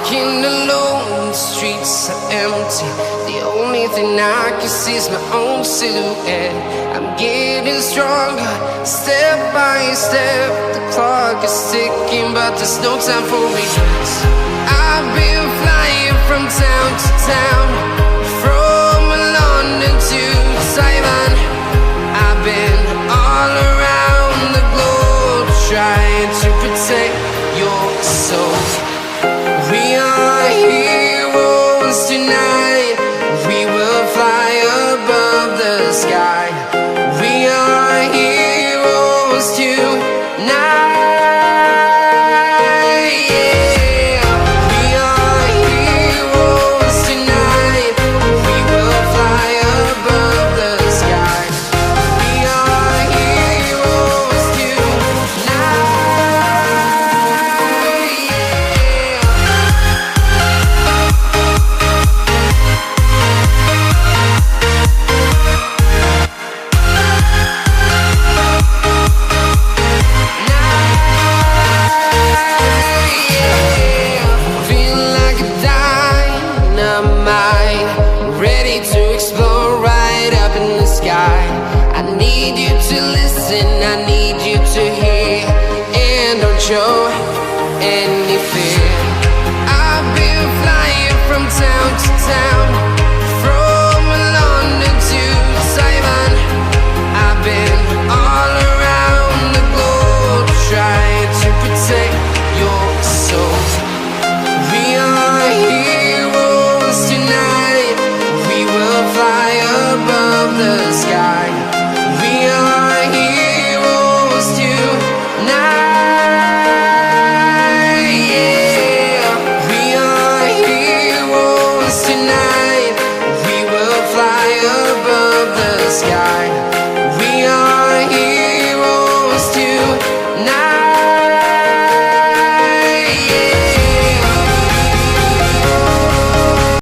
Walking alone, the streets are empty. The only thing I can see is my own silhouette. I'm getting stronger, step by step. The clock is ticking, but there's no time for regrets. I've been flying from town to town, from London to Taiwan. I've been all around the globe, trying to protect your soul. We are heroes tonight. We will fly above the sky. We are heroes tonight. Yeah. We are heroes tonight. We will fly above the sky. We are heroes tonight. Ready to explore right up in the sky. I need you to listen, I need